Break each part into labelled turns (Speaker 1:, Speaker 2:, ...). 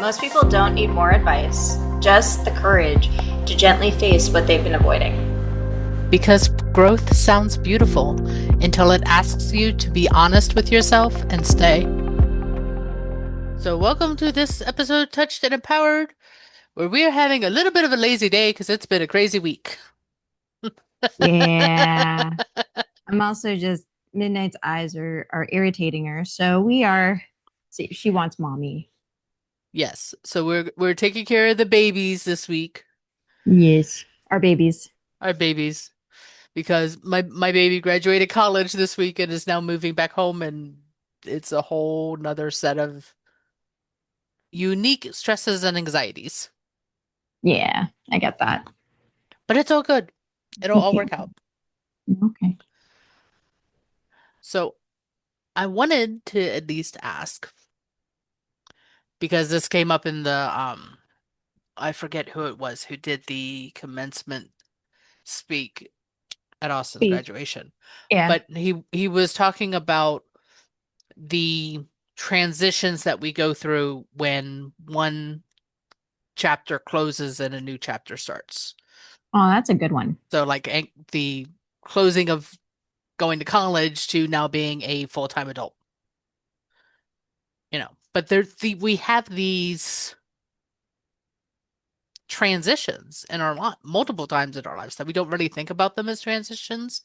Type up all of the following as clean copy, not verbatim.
Speaker 1: Most people don't need more advice, just the courage to gently face what they've been avoiding.
Speaker 2: Because growth sounds beautiful until it asks you to be honest with yourself and stay. So, welcome to this episode, Touched and Empowered, where we are having a little bit of a lazy day because it's been a crazy week.
Speaker 3: Yeah. I'm also just Midnight's eyes are irritating her. So see, she wants mommy.
Speaker 2: Yes, so we're taking care of the babies this week,
Speaker 3: Yes. Our babies.
Speaker 2: our babies, because my baby graduated college this week and is now moving back home, and it's a whole nother set of unique stresses and anxieties.
Speaker 3: Yeah, I get that.
Speaker 2: But it's all good. It'll all
Speaker 3: Okay.
Speaker 2: work out.
Speaker 3: Okay.
Speaker 2: So I wanted to at least ask because this came up in the I forget who it was who did the commencement speak at Austin's
Speaker 3: Speak.
Speaker 2: graduation.
Speaker 3: Yeah.
Speaker 2: But he was talking about the transitions that we go through when one chapter closes and a new chapter starts.
Speaker 3: Oh, that's a good one.
Speaker 2: So like the closing of going to college to now being a full-time adult. But we have these transitions in our life multiple times in our lives that we don't really think about them as transitions.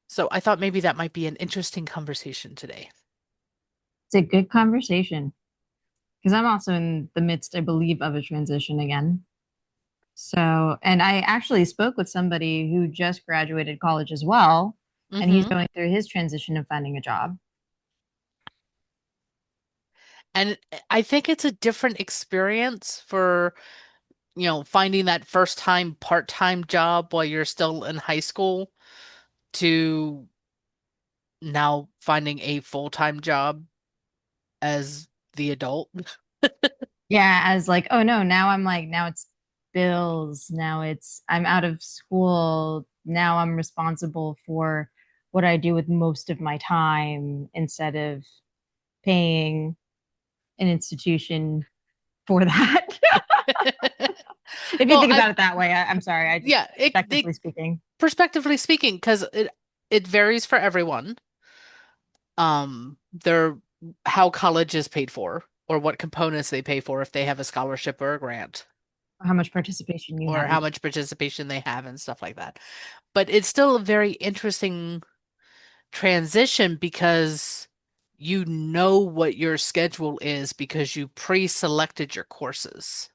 Speaker 2: So I thought maybe that might be an interesting conversation today.
Speaker 3: It's a good conversation because I'm also in the midst, I believe, of a transition again. So, and I actually spoke with somebody who just graduated college as well, and he's
Speaker 2: Hmm.
Speaker 3: going through his transition of finding a job.
Speaker 2: And I think it's a different experience for, finding that first time part-time job while you're still in high school to now finding a full-time job as the adult.
Speaker 3: Yeah, as like, oh no, now I'm like, now it's bills. Now I'm out of school. Now I'm responsible for what I do with most of my time instead of paying an institution for that. If you
Speaker 2: Well,
Speaker 3: think about it that way, I'm sorry, I just
Speaker 2: yeah,
Speaker 3: objectively speaking.
Speaker 2: perspectively speaking, because it varies for everyone. Their how college is paid for, or what components they pay for if they have a scholarship or a grant,
Speaker 3: How much participation you
Speaker 2: or
Speaker 3: have
Speaker 2: how
Speaker 3: in.
Speaker 2: much participation they have and stuff like that. But it's still a very interesting transition because you know what your schedule is because you pre-selected your courses.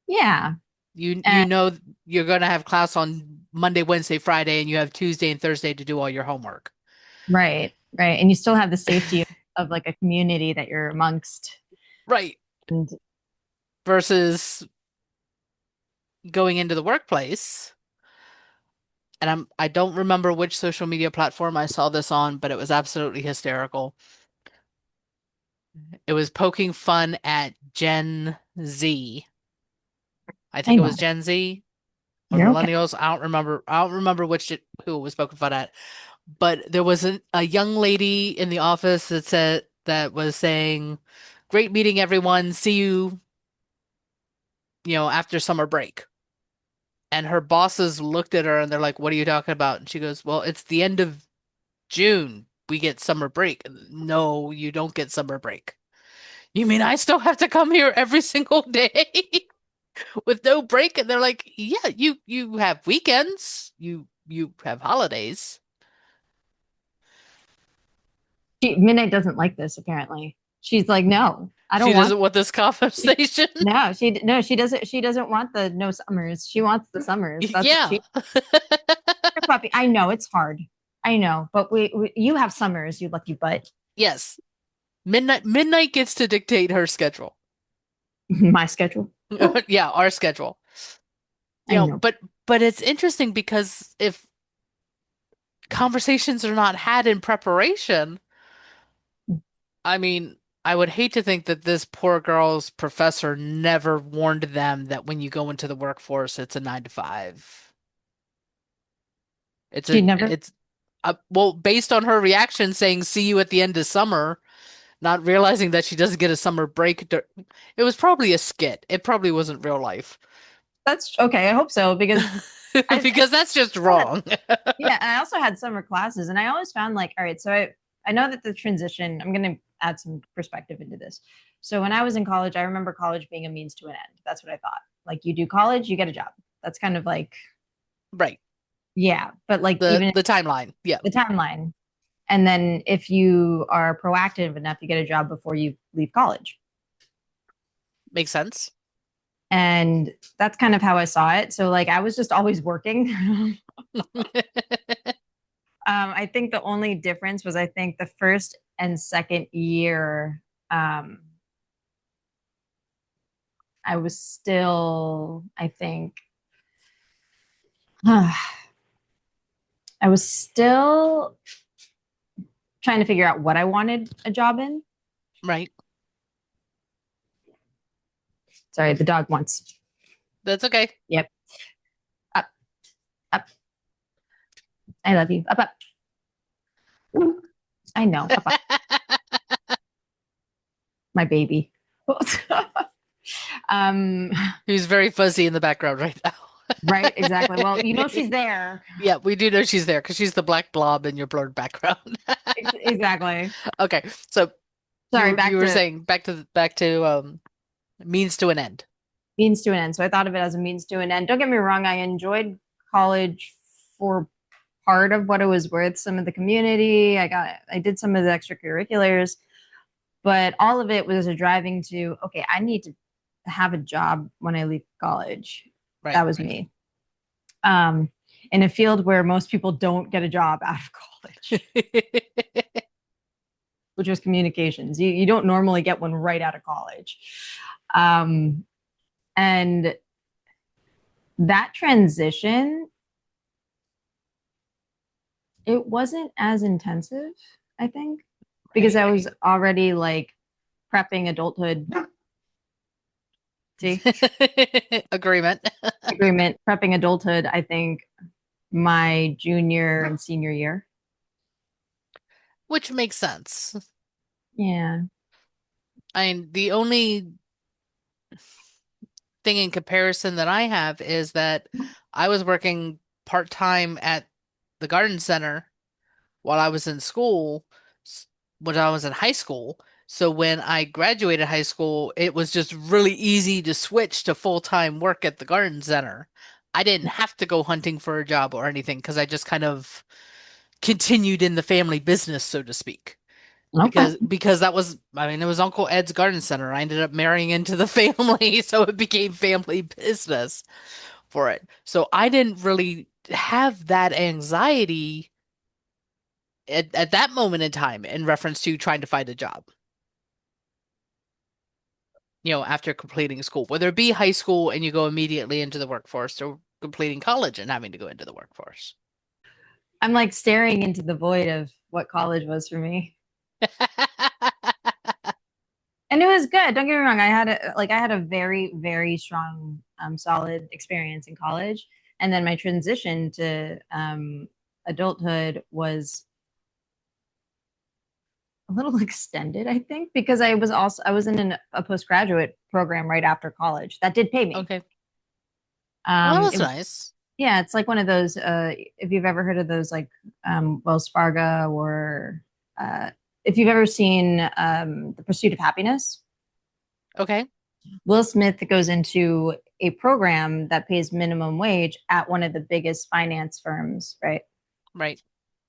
Speaker 3: Yeah.
Speaker 2: You
Speaker 3: And
Speaker 2: know you're going to have class on Monday, Wednesday, Friday, and you have Tuesday and Thursday to do all your homework.
Speaker 3: right, right. And you still have the safety of like a community that you're amongst.
Speaker 2: Right.
Speaker 3: And
Speaker 2: Versus going into the workplace. And I don't remember which social media platform I saw this on, but it was absolutely hysterical. It was poking fun at Gen Z. I
Speaker 3: I
Speaker 2: think it
Speaker 3: know
Speaker 2: was Gen Z or
Speaker 3: you're okay.
Speaker 2: millennials. I don't remember. I don't remember who it was poking fun at. But there was a young lady in the office that was saying, "Great meeting everyone. See you, after summer break." And her bosses looked at her and they're like, "What are you talking about?" And she goes, "Well, it's the end of June. We get summer break." No, you don't get summer break. You mean I still have to come here every single day with no break? And they're like, "Yeah, you have weekends. You have holidays."
Speaker 3: Midnight doesn't like this apparently. She's like, no, I
Speaker 2: She
Speaker 3: don't want.
Speaker 2: doesn't want this conversation.
Speaker 3: No, she doesn't want the no summers. She wants the summers. That's what
Speaker 2: Yeah.
Speaker 3: she. Puppy. I know it's hard. I know, but you have summers, you lucky butt.
Speaker 2: Yes. Midnight gets to dictate her schedule.
Speaker 3: My schedule. Oh,
Speaker 2: Yeah, our schedule.
Speaker 3: I know.
Speaker 2: But it's interesting because if conversations are not had in preparation, I mean, I would hate to think that this poor girl's professor never warned them that when you go into the workforce, it's a 9 to 5.
Speaker 3: She never.
Speaker 2: It's well, based on her reaction saying, "See you at the end of summer," not realizing that she doesn't get a summer break. It was probably a skit. It probably wasn't real life.
Speaker 3: That's okay. I hope so because I
Speaker 2: Because that's just
Speaker 3: had,
Speaker 2: wrong.
Speaker 3: yeah, I also had summer classes, and I always found like, all right, so I know that the transition. I'm going to add some perspective into this. So when I was in college, I remember college being a means to an end. That's what I thought. Like you do college, you get a job. That's kind of like
Speaker 2: Right.
Speaker 3: yeah, but like
Speaker 2: The
Speaker 3: even
Speaker 2: the timeline. Yeah.
Speaker 3: the timeline. And then if you are proactive enough, you get a job before you leave college.
Speaker 2: Makes sense.
Speaker 3: And that's kind of how I saw it. So like I was just always working. I think the only difference was I think the first and second year, I was still, I think, I was still trying to figure out what I wanted a job in.
Speaker 2: Right.
Speaker 3: Sorry, the dog wants.
Speaker 2: That's okay.
Speaker 3: Yep. Up, up. I love you. Up, up. I know. Up, up. My baby. um,
Speaker 2: Who's very fuzzy in the background right now.
Speaker 3: right, exactly. Well, you know she's there.
Speaker 2: Yeah, we do know she's there because she's the black blob in your blurred background.
Speaker 3: Exactly.
Speaker 2: Okay, so
Speaker 3: Sorry,
Speaker 2: you
Speaker 3: back
Speaker 2: were
Speaker 3: to
Speaker 2: saying back to means to an end.
Speaker 3: means to an end. So I thought of it as a means to an end. Don't get me wrong, I enjoyed college for part of what it was worth, some of the community. I did some of the extracurriculars, but all of it was a driving to, okay, I need to have a job when I leave college.
Speaker 2: Right.
Speaker 3: That was me. In a field where most people don't get a job out of college, which was communications. You don't normally get one right out of college. And that transition, it wasn't as intensive, I think, because I was already like prepping adulthood. See,
Speaker 2: Agreement.
Speaker 3: agreement, prepping adulthood, I think my junior and senior year.
Speaker 2: Which makes sense.
Speaker 3: Yeah.
Speaker 2: I mean, the only thing in comparison that I have is that I was working part-time at the garden center while I was in school, when I was in high school. So when I graduated high school, it was just really easy to switch to full-time work at the garden center. I didn't have to go hunting for a job or anything because I just kind of continued in the family business, so to speak.
Speaker 3: Okay.
Speaker 2: Because that was, I mean, it was Uncle Ed's garden center. I ended up marrying into the family, so it became family business for it. So I didn't really have that anxiety at that moment in time in reference to trying to find a job, after completing school, whether it be high school and you go immediately into the workforce or completing college and having to go into the workforce.
Speaker 3: I'm like staring into the void of what college was for me. And it was good. Don't get me wrong. I had a very, very strong, solid experience in college. And then my transition to adulthood was a little extended, I think, because I was in a postgraduate program right after college that did pay me.
Speaker 2: Okay. Well, that's
Speaker 3: It was,
Speaker 2: nice.
Speaker 3: yeah, it's like one of those. If you've ever heard of those, like Wells Fargo, or if you've ever seen The Pursuit of Happiness.
Speaker 2: Okay.
Speaker 3: Will Smith goes into a program that pays minimum wage at one of the biggest finance firms, right?
Speaker 2: Right.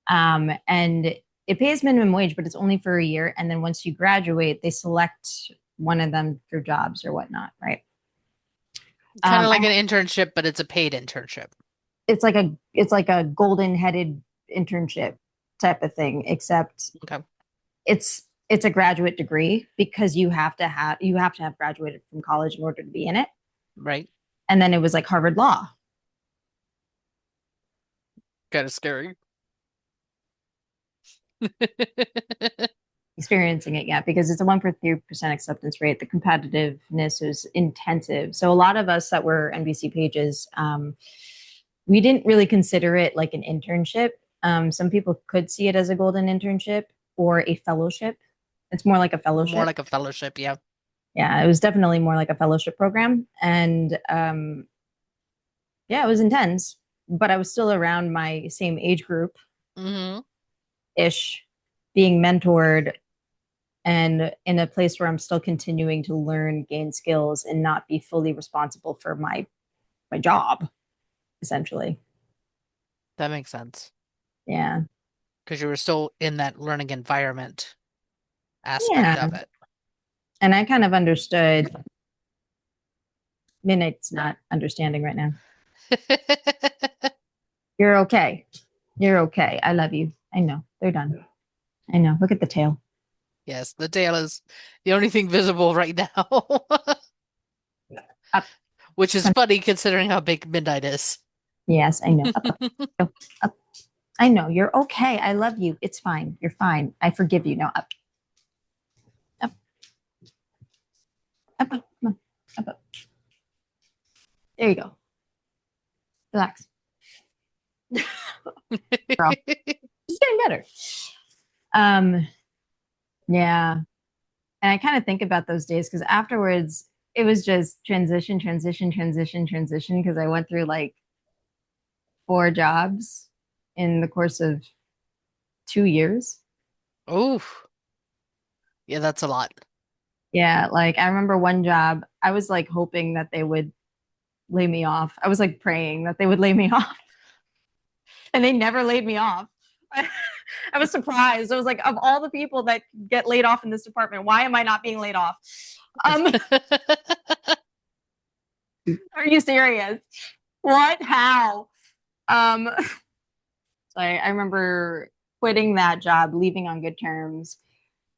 Speaker 3: And it pays minimum wage, but it's only for a year. And then once you graduate, they select one of them for jobs or whatnot, right?
Speaker 2: Kind of like an internship, but it's a paid internship.
Speaker 3: It's like a golden headed internship type of thing, except
Speaker 2: Okay.
Speaker 3: it's a graduate degree because you have to have graduated from college in order to be in it.
Speaker 2: Right.
Speaker 3: And then it was like Harvard Law.
Speaker 2: Kind of scary.
Speaker 3: Experiencing it yet because it's a 1.3% acceptance rate. The competitiveness is intensive. So a lot of us that were NBC pages, we didn't really consider it like an internship. Some people could see it as a golden internship or a fellowship. It's more like a
Speaker 2: More
Speaker 3: fellowship.
Speaker 2: like a fellowship, yeah.
Speaker 3: Yeah, it was definitely more like a fellowship program. And yeah, it was intense, but I was still around my same age group
Speaker 2: Hmm.
Speaker 3: ish, being mentored and in a place where I'm still continuing to learn, gain skills, and not be fully responsible for my job, essentially.
Speaker 2: That makes sense.
Speaker 3: Yeah.
Speaker 2: Because you were still in that learning environment aspect
Speaker 3: Yeah.
Speaker 2: of it.
Speaker 3: And I kind of understood. Midnight's not understanding right now. You're okay. You're okay. I love you. I know. They're done. I know. Look at the tail.
Speaker 2: Yes, the tail is the only thing visible right now.
Speaker 3: Up.
Speaker 2: Which is funny considering how big Midnight is.
Speaker 3: Yes, I know. Up, up, go, up. I know. You're okay. I love you. It's fine. You're fine. I forgive you. Now up, up, up, up, come on. Up, up. There you go. Relax. Girl. It's getting better. Um, yeah. And I kind of think about those days because afterwards it was just transition, transition, transition, transition because I went through like 4 jobs in the course of 2 years.
Speaker 2: Oof. Yeah, that's a lot.
Speaker 3: Yeah, like I remember one job, I was like hoping that they would lay me off. I was like praying that they would lay me off, and they never laid me off. I was surprised. I was like, of all the people that get laid off in this department, why am I not being laid off? Um, are you serious? What? How? So I remember quitting that job, leaving on good terms,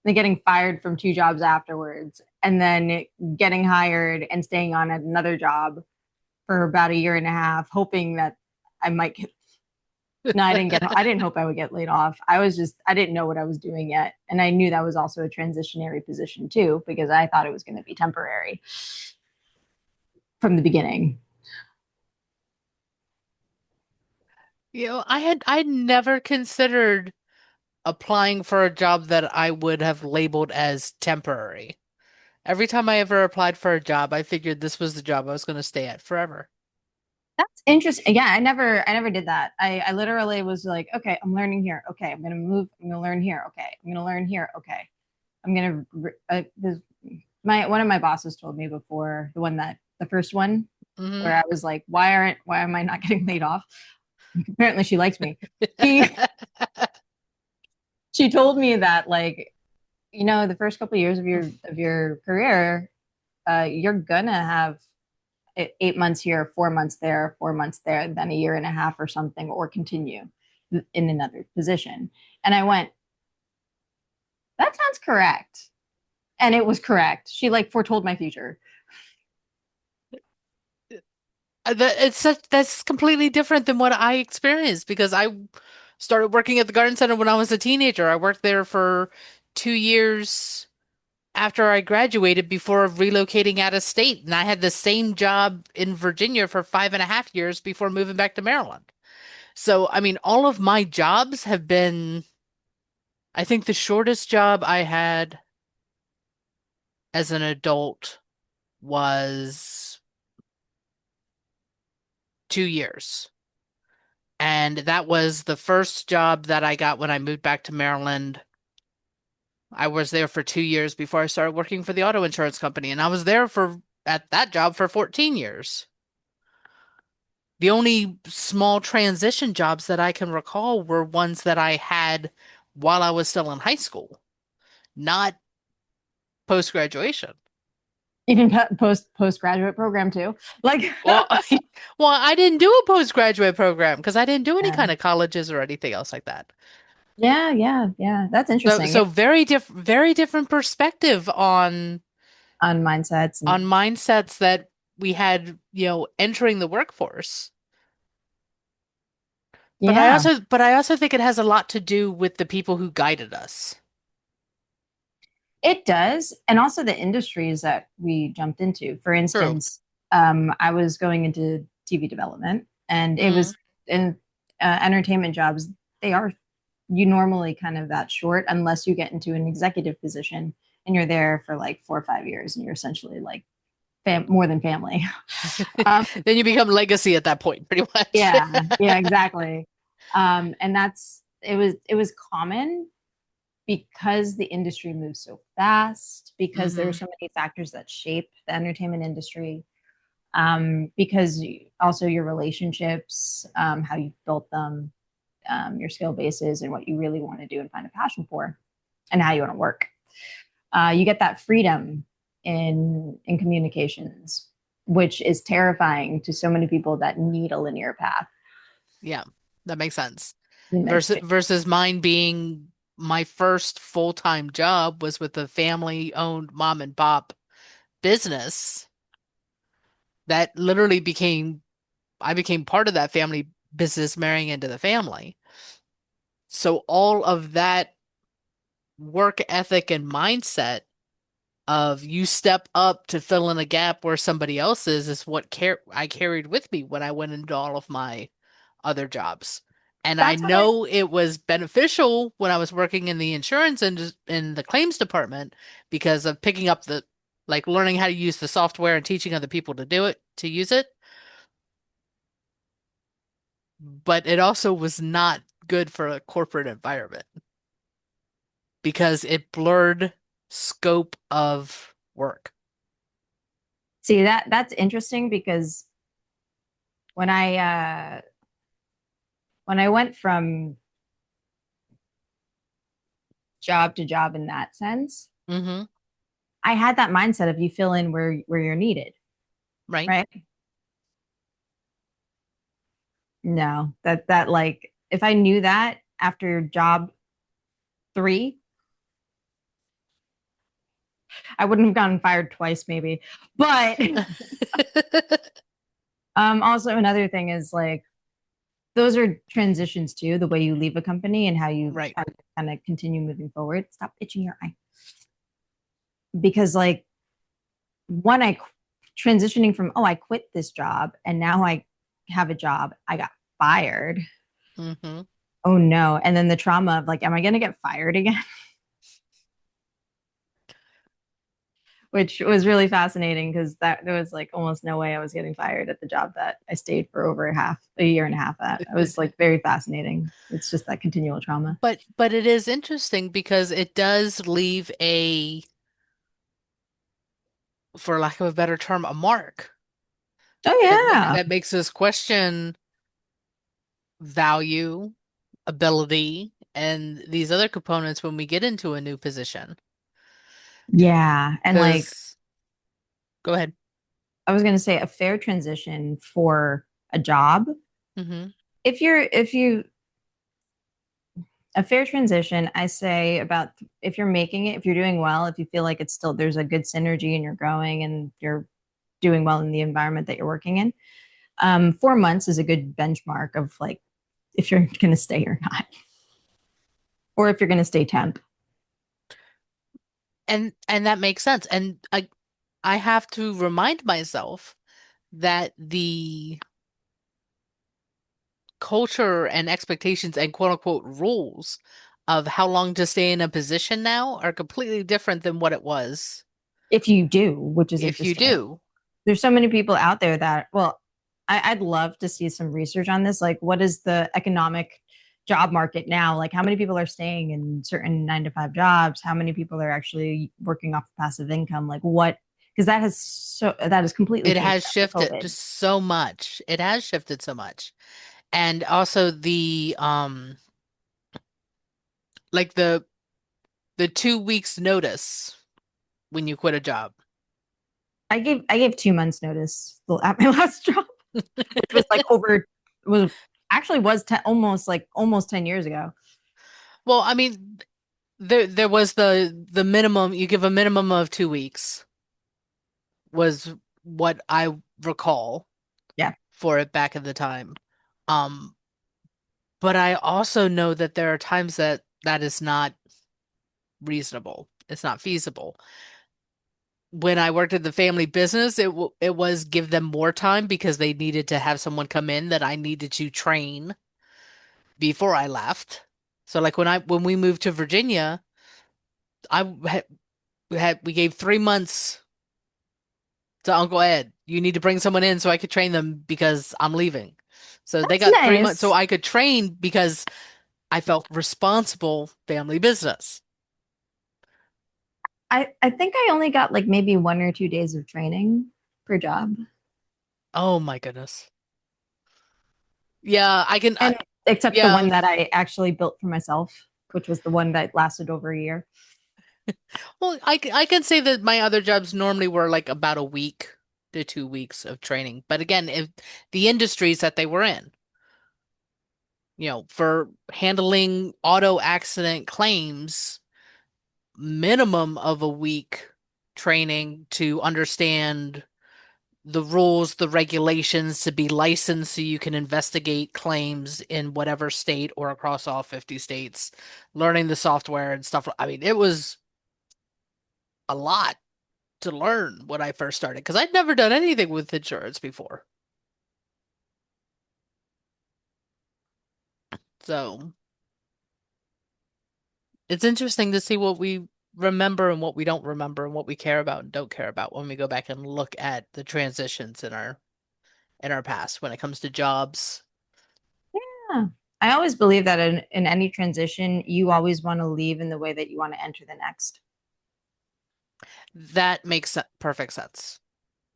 Speaker 3: then getting fired from 2 jobs afterwards, and then getting hired and staying on at another job for about a year and a half, hoping that I might get. No, I didn't get. I didn't hope I would get laid off. I didn't know what I was doing yet, and I knew that was also a transitionary position too because I thought it was going to be temporary from the beginning.
Speaker 2: I'd never considered applying for a job that I would have labeled as temporary. Every time I ever applied for a job, I figured this was the job I was going to stay at forever.
Speaker 3: That's interesting. Yeah, I never did that. I literally was like, okay, I'm learning here. Okay, I'm gonna move. I'm gonna learn here. Okay, I'm gonna learn here. Okay, I'm gonna. This, my one of my bosses told me before the first one
Speaker 2: Hmm.
Speaker 3: where I was like, why am I not getting laid off? Apparently, she likes me. She she told me that like the first couple of years of your career, you're gonna have 8 months here, 4 months there, 4 months there, then a year and a half or something, or continue in another position. And I went, that sounds correct. And it was correct. She like foretold my future.
Speaker 2: That's completely different than what I experienced because I started working at the garden center when I was a teenager. I worked there for 2 years after I graduated before relocating out of state, and I had the same job in Virginia for 5.5 years before moving back to Maryland. So, I mean, all of my jobs have been, I think the shortest job I had as an adult was 2 years. And that was the first job that I got when I moved back to Maryland. I was there for 2 years before I started working for the auto insurance company, and I was there at that job for 14 years. The only small transition jobs that I can recall were ones that I had while I was still in high school, not post graduation.
Speaker 3: Even postgraduate program too. Like,
Speaker 2: Well, well, I didn't do a postgraduate program because I didn't do any
Speaker 3: yeah,
Speaker 2: kind of colleges or anything else like that.
Speaker 3: yeah, yeah, yeah. That's
Speaker 2: So,
Speaker 3: interesting. Yeah.
Speaker 2: so very different perspective
Speaker 3: On mindsets
Speaker 2: on
Speaker 3: and
Speaker 2: mindsets that we had, entering the workforce.
Speaker 3: yeah,
Speaker 2: But I also think it has a lot to do with the people who guided us.
Speaker 3: it does. And also the industries that we jumped into. For
Speaker 2: True.
Speaker 3: instance, I was going into TV development and it
Speaker 2: Hmm.
Speaker 3: was in entertainment jobs. They are you normally kind of that short unless you get into an executive position and you're there for like 4 or 5 years and you're essentially like more than family. um,
Speaker 2: Then you become legacy at that point, pretty much.
Speaker 3: yeah, yeah, exactly. And it was common because the industry moves so fast, because there are
Speaker 2: Hmm.
Speaker 3: so many factors that shape the entertainment industry, because also your relationships, how you built them, your skill bases, and what you really want to do and find a passion for, and how you want to work. You get that freedom in communications, which is terrifying to so many people that need a linear path.
Speaker 2: Yeah, that makes sense.
Speaker 3: It's
Speaker 2: Versus mine being my first full-time job was with a family-owned mom and pop business that literally I became part of that family business marrying into the family. So all of that work ethic and mindset of you step up to fill in a gap where somebody else is what I carried with me when I went into all of my other jobs. And I
Speaker 3: That's how I
Speaker 2: know it was beneficial when I was working in the insurance and in the claims department because of picking up like learning how to use the software and teaching other people to do it, to use it. But it also was not good for a corporate environment because it blurred scope of work.
Speaker 3: see that's interesting because when I when I went from job to job in that sense,
Speaker 2: Hmm.
Speaker 3: I had that mindset of you fill in where you're needed,
Speaker 2: Right?
Speaker 3: right? No, that like if I knew that after job 3, I wouldn't have gotten fired twice, maybe. But also another thing is like those are transitions too, the way you leave a company and how you
Speaker 2: Right.
Speaker 3: kind of continue moving forward. Stop itching your eye. Because like one, transitioning from, oh, I quit this job and now I have a job. I got fired.
Speaker 2: Hmm.
Speaker 3: Oh no. And then the trauma of like, am I going to get fired again? Which was really fascinating because that there was like almost no way I was getting fired at the job that I stayed for over a year and a half at. It was like very fascinating. It's just that continual trauma.
Speaker 2: But it is interesting because it does leave for lack of a better term, a mark
Speaker 3: Oh yeah.
Speaker 2: that makes us question value, ability, and these other components when we get into a new position.
Speaker 3: Yeah. And like
Speaker 2: Because, go ahead.
Speaker 3: I was going to say a fair transition for a job.
Speaker 2: Hmm.
Speaker 3: If you a fair transition, I say about if you're making it, if you're doing well, if you feel like it's still there's a good synergy and you're growing and you're doing well in the environment that you're working in. 4 months is a good benchmark of like if you're going to stay or not, or if you're going to stay temp.
Speaker 2: And that makes sense. And I have to remind myself that the culture and expectations and quote unquote rules of how long to stay in a position now are completely different than what it was
Speaker 3: If you do, which is
Speaker 2: if you
Speaker 3: interesting.
Speaker 2: do.
Speaker 3: There's so many people out there that, well, I'd love to see some research on this. Like, what is the economic job market now? Like, how many people are staying in certain 9 to 5 jobs? How many people are actually working off passive income? Like, what? Because that has completely
Speaker 2: It
Speaker 3: changed
Speaker 2: has
Speaker 3: after
Speaker 2: shifted
Speaker 3: COVID.
Speaker 2: just so much. It has shifted so much. And also like the 2 weeks notice when you quit a job.
Speaker 3: I gave 2 months notice at my last job, which was like over was actually was almost 10 years ago.
Speaker 2: Well, I mean, there was the minimum, you give a minimum of 2 weeks was what I recall
Speaker 3: Yeah,
Speaker 2: for it back in the time. Um, but I also know that there are times that that is not reasonable. It's not feasible. When I worked at the family business, it was give them more time because they needed to have someone come in that I needed to train before I left. So like when we moved to Virginia, I we gave 3 months to Uncle Ed. You need to bring someone in so I could train them because I'm leaving. So they
Speaker 3: That's
Speaker 2: got 3 months so
Speaker 3: nice.
Speaker 2: I could train because I felt responsible family business.
Speaker 3: I think I only got like maybe 1 or 2 days of training per job.
Speaker 2: Oh my goodness. Yeah,
Speaker 3: And except the
Speaker 2: yeah.
Speaker 3: one that I actually built for myself, which was the one that lasted over a year.
Speaker 2: Well, I can say that my other jobs normally were like about a week to 2 weeks of training. But again, if the industries that they were in, for handling auto accident claims, minimum of a week training to understand the rules, the regulations to be licensed so you can investigate claims in whatever state or across all 50 states, learning the software and stuff. I mean, it was a lot to learn when I first started because I'd never done anything with insurance before. So it's interesting to see what we remember and what we don't remember and what we care about and don't care about when we go back and look at the transitions in our past when it comes to jobs.
Speaker 3: Yeah. I always believe that in any transition, you always want to leave in the way that you want to enter the next.
Speaker 2: That makes perfect sense.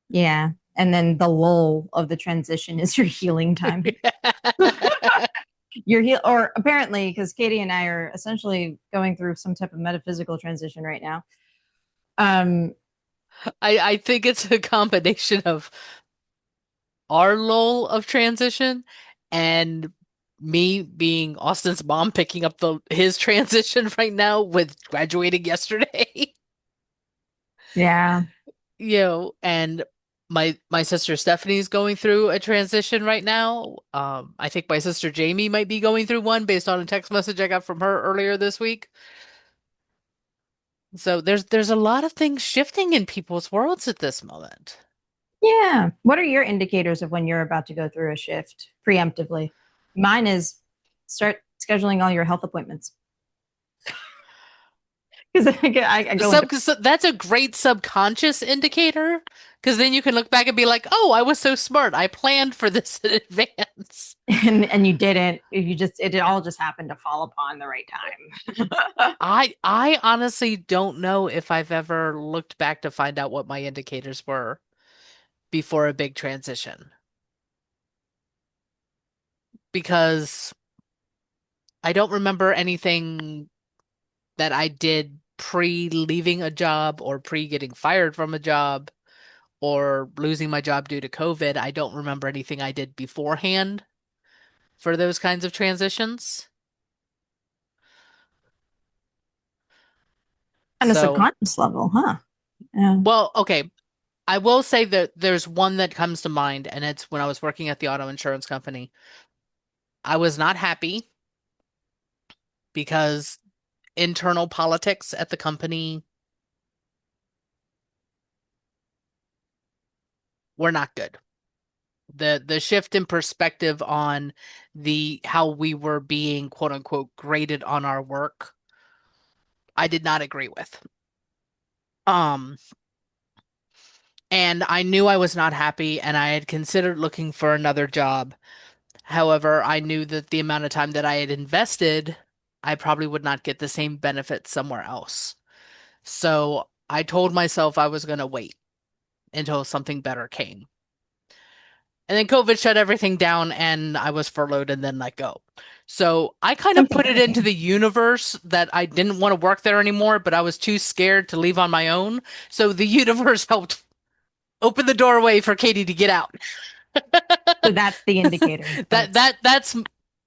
Speaker 3: Yeah. And then the lull of the transition is your healing time. Your heal, or apparently, because Katie and I are essentially going through some type of metaphysical transition right now. Um,
Speaker 2: I think it's a combination of our lull of transition and me being Austin's mom picking up the his transition right now with graduating yesterday.
Speaker 3: yeah.
Speaker 2: And my sister Stephanie's going through a transition right now. I think my sister Jamie might be going through one based on a text message I got from her earlier this week. So there's a lot of things shifting in people's worlds at this moment.
Speaker 3: Yeah. What are your indicators of when you're about to go through a shift preemptively? Mine is start scheduling all your health appointments because I go into
Speaker 2: That's a great subconscious indicator because then you can look back and be like, "Oh, I was so smart. I planned for this in advance."
Speaker 3: and you didn't. You just it all just happened to fall upon the right time.
Speaker 2: I honestly don't know if I've ever looked back to find out what my indicators were before a big transition because I don't remember anything that I did pre leaving a job or pre getting fired from a job or losing my job due to COVID. I don't remember anything I did beforehand for those kinds of transitions.
Speaker 3: On a
Speaker 2: So,
Speaker 3: subconscious level, huh? Yeah.
Speaker 2: well, okay. I will say that there's one that comes to mind, and it's when I was working at the auto insurance company. I was not happy because internal politics at the company were not good. The shift in perspective on the how we were being quote unquote graded on our work, I did not agree with. Um, and I knew I was not happy and I had considered looking for another job. However, I knew that the amount of time that I had invested, I probably would not get the same benefit somewhere else. So I told myself I was going to wait until something better came. And then COVID shut everything down and I was furloughed and then let go. So I kind of
Speaker 3: Something
Speaker 2: put it
Speaker 3: better
Speaker 2: into
Speaker 3: came.
Speaker 2: the universe that I didn't want to work there anymore, but I was too scared to leave on my own. So the universe helped open the doorway for Katie to get out.
Speaker 3: So that's the indicator.
Speaker 2: That's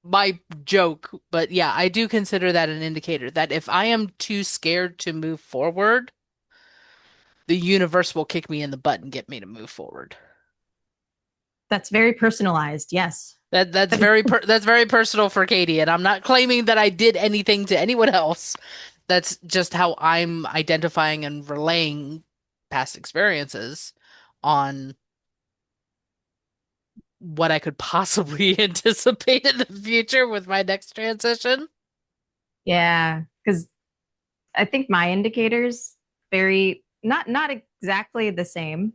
Speaker 2: my joke, but yeah, I do consider that an indicator that if I am too scared to move forward, the universe will kick me in the butt and get me to move forward.
Speaker 3: That's very personalized. Yes.
Speaker 2: That's very personal for Katie, and I'm not claiming that I did anything to anyone else. That's just how I'm identifying and relaying past experiences on what I could possibly anticipate in the future with my next transition.
Speaker 3: Yeah, because I think my indicators very not exactly the same,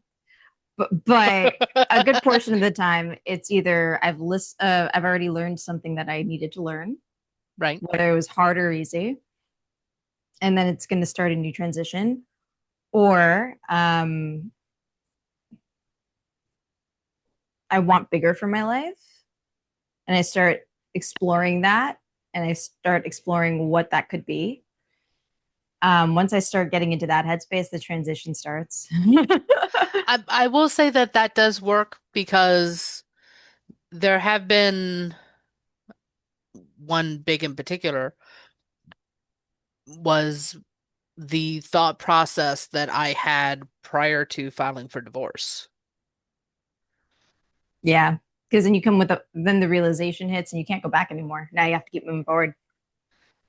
Speaker 3: but a good portion of the time it's either I've already learned something that I needed to learn,
Speaker 2: Right.
Speaker 3: whether it was hard or easy, and then it's going to start a new transition, or I want bigger for my life, and I start exploring that, and I start exploring what that could be. Once I start getting into that headspace, the transition starts.
Speaker 2: I will say that that does work because there have been one big in particular was the thought process that I had prior to filing for divorce.
Speaker 3: Yeah, because then you come with then the realization hits and you can't go back anymore. Now you have to keep moving forward.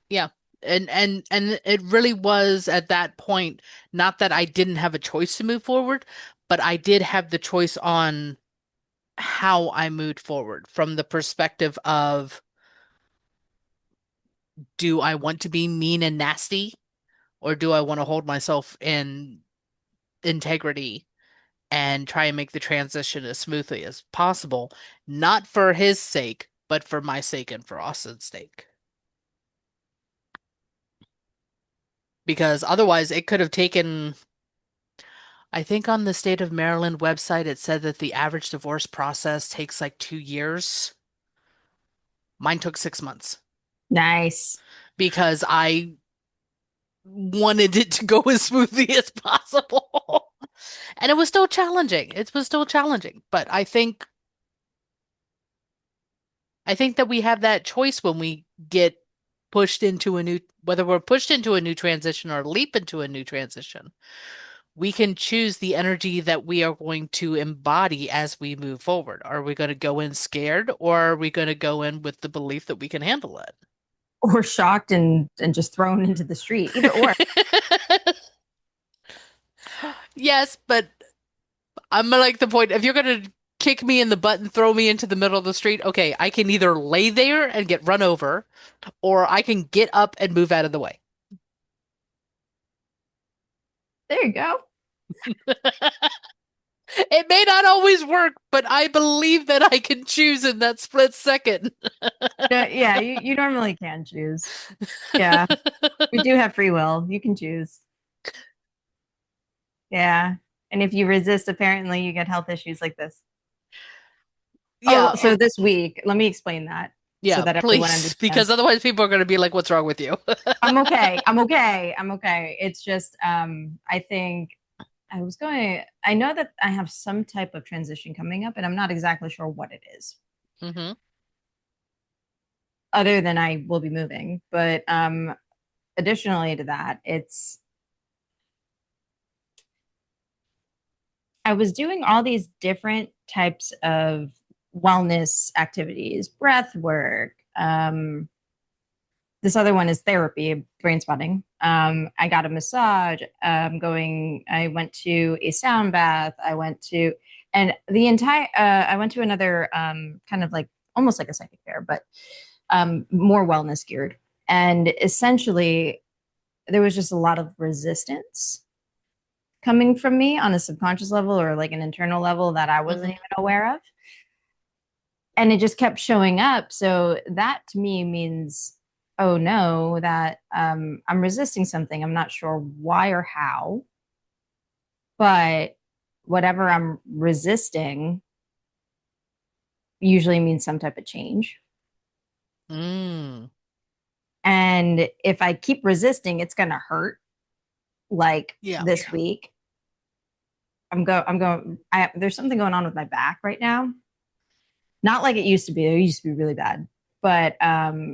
Speaker 2: Yeah. And it really was at that point, not that I didn't have a choice to move forward, but I did have the choice on how I moved forward from the perspective of do I want to be mean and nasty or do I want to hold myself in integrity and try and make the transition as smoothly as possible, not for his sake, but for my sake and for Austin's sake. Because otherwise, it could have taken, I think on the state of Maryland website, it said that the average divorce process takes like 2 years. Mine took 6 months
Speaker 3: Nice.
Speaker 2: because I wanted it to go as smoothly as possible. And it was still challenging. It was still challenging, but I think that we have that choice when we get pushed into a new, whether we're pushed into a new transition or leap into a new transition. We can choose the energy that we are going to embody as we move forward. Are we going to go in scared or are we going to go in with the belief that we can handle
Speaker 3: Or shocked and just thrown into the street. Either or.
Speaker 2: it? Yes, but I'm like the point, if you're going to kick me in the butt and throw me into the middle of the street, okay, I can either lay there and get run over or I can get up and move out of the way.
Speaker 3: There you go.
Speaker 2: It may not always work, but I believe that I can choose in that split second.
Speaker 3: Yeah, you normally can choose. Yeah, we do have free will. You can choose. Yeah. And if you resist, apparently you get health issues like this.
Speaker 2: Yeah,
Speaker 3: Oh, so this week, let me explain that so
Speaker 2: yeah,
Speaker 3: that everyone
Speaker 2: please, because
Speaker 3: understands.
Speaker 2: otherwise people are going to be like, "What's wrong with you?"
Speaker 3: I'm okay. I'm okay. I'm okay. It's just I think I know that I have some type of transition coming up and I'm not exactly sure what it is.
Speaker 2: Hmm.
Speaker 3: Other than I will be moving, but additionally to that, it's I was doing all these different types of wellness activities, breath work. This other one is therapy, brain spotting. I got a massage. I went to a sound bath. And I went to another kind of like almost like a psychic fair, but more wellness geared. And essentially, there was just a lot of resistance coming from me on a subconscious level or like an internal level that I wasn't
Speaker 2: Hmm.
Speaker 3: even aware of. And it just kept showing up. So that to me means, oh no, that I'm resisting something. I'm not sure why or how, but whatever I'm resisting usually means some type of change.
Speaker 2: Mm.
Speaker 3: And if I keep resisting, it's going to hurt. Like
Speaker 2: Yeah.
Speaker 3: this week, there's something going on with my back right now. Not like it used to be. It used to be really bad, but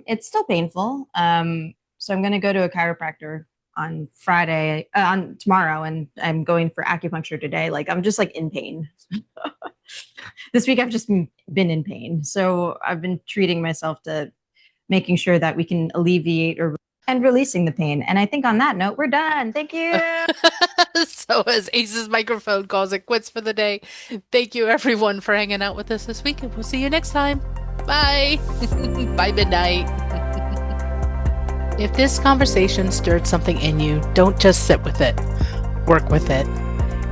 Speaker 3: it's still painful. So I'm going to go to a chiropractor on Friday, on tomorrow, and I'm going for acupuncture today. Like I'm just like in pain. This week I've just been in pain. So I've been treating myself to making sure that we can alleviate or and releasing the pain. And I think on that note, we're done. Thank you.
Speaker 2: So as Ace's microphone calls it quits for the day, thank you everyone for hanging out with us this week, and we'll see you next time. Bye. Bye, midnight. If this conversation stirred something in you, don't just sit with it, work with it.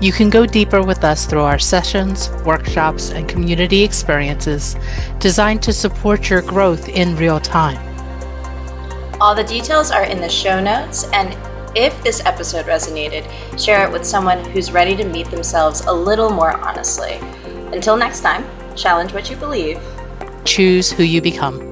Speaker 2: You can go deeper with us through our sessions, workshops, and community experiences designed to support your growth in real time.
Speaker 1: All the details are in the show notes, and if this episode resonated, share it with someone who's ready to meet themselves a little more honestly. Until next time, challenge what you believe.
Speaker 2: Choose who you become.